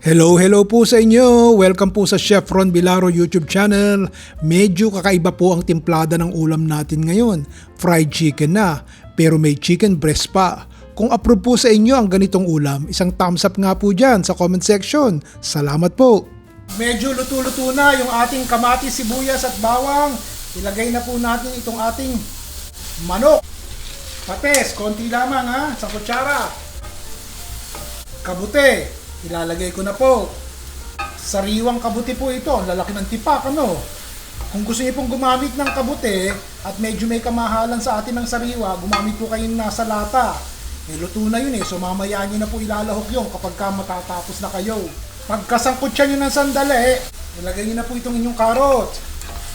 Hello po sa inyo. Welcome po sa Chef Ron Bilaro YouTube channel. Medyo kakaiba po ang timplada ng ulam natin ngayon. Fried chicken na, pero may chicken breast pa. Kung approve po sa inyo ang ganitong ulam, isang thumbs up nga po dyan sa comment section. Salamat po. Medyo luto-luto na yung ating kamatis, sibuyas at bawang. Ilagay na po natin itong ating manok. Pates, konti lamang ha, sa kutsara. Kabute. Ilalagay ko na po. Sariwang kabuti po ito. Ang lalaki ng tipak, ano? Kung gusto niyo pong gumamit ng kabute at medyo may kamahalan sa atin ng sariwa, gumamit po kayo nasa lata. Luto na yun so mamaya nyo na po ilalahok yun kapag matatapos na kayo. Pagkasangkot siya nyo ng sandali, ilagay nyo na po itong inyong karot.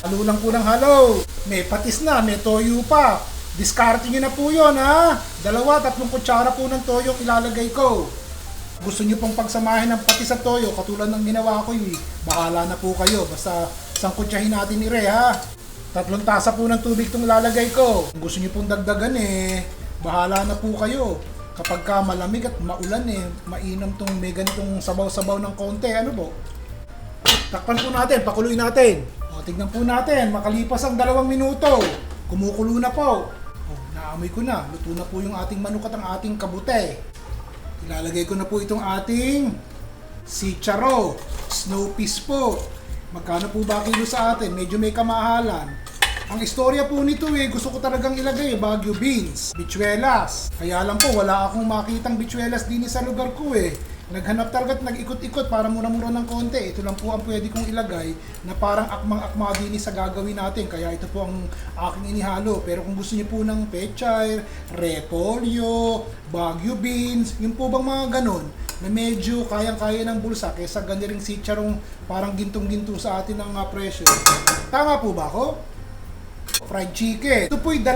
Halo lang po ng halo. May patis na, may toyo pa. Diskarte nyo na po yun ha. 2-3 kutsara po ng toyo ilalagay ko. Gusto nyo pong pagsamahin ng patis at toyo katulad ng ginawa ko bahala na po kayo. Basta sangkutsahin natin ha. 3 tasa po ng tubig itong lalagay ko. Kung gusto nyo pong dagdagan bahala na po kayo. Kapag malamig at maulan mainam tong may ganitong sabaw-sabaw ng konti. Ano po? Takpan po natin, pakuluin natin. Tignan po natin, makalipas ang 2 minuto. Kumukulo na po. Naamoy ko na. Luto na po yung ating manok at ang ating kabute. Ilalagay ko na po itong ating sicharo, snow peas po. Magkano po ba kilo sa atin? Medyo may kamahalan. Ang istorya po nito gusto ko talagang ilagay Baguio beans, bichuelas. Kaya lang po wala akong makitang bichuelas din sa lugar ko Naghanap talaga at nag-ikot-ikot para mura-mura ng konti. Ito lang po ang pwede kong ilagay na parang akmang-akma din sa gagawin natin. Kaya ito po ang aking inihalo. Pero kung gusto niyo po ng pechay, repolyo, Baguio beans, yun po bang mga ganon na medyo kayang-kaya ng bulsa kaysa ganiring sicharong parang gintong-ginto sa atin ng presyo. Tama po ba ako? Fried chicken. Ito po'y 2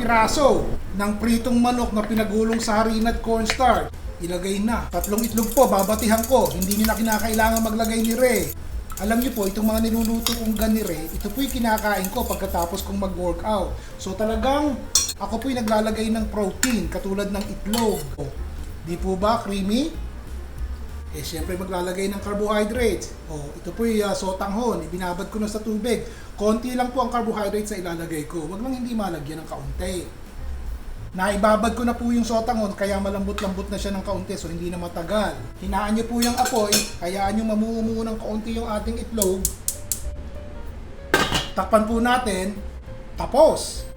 piraso ng pritong manok na pinagulong sa harina at cornstarch. Ilagay na. 3 itlog po, babatihan ko. Hindi nyo na kinakailangan maglagay ni Re. Alam nyo po, itong mga niluluto kong ganire, ito po'y kinakain ko pagkatapos kong mag-workout. So talagang, ako po'y naglalagay ng protein, katulad ng itlog. Di po ba, creamy? Siyempre maglalagay ng carbohydrates. Ito po'y sotanghon, ibinabad ko na sa tubig. Konti lang po ang carbohydrates na ilalagay ko. Wag lang hindi malagyan ng kaunti. Naibabad ko na po yung sotanghon kaya malambot-lambot na siya ng kaunti so hindi na matagal. Hinaan nyo po yung apoy, hayaan nyo mamumuo ng kaunti yung ating itlog. Takpan po natin, tapos!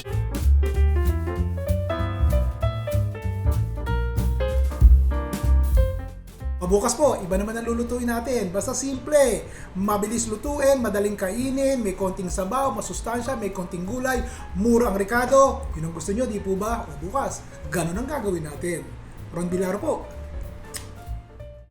Bukas po, iba naman ang lulutuin natin. Basta simple, mabilis lutuin, madaling kainin, may konting sabaw, masustansya, may konting gulay, mura ang rekado. Yun ang gusto nyo, di po ba? O bukas, ganun ang gagawin natin. Ron Bilaro po.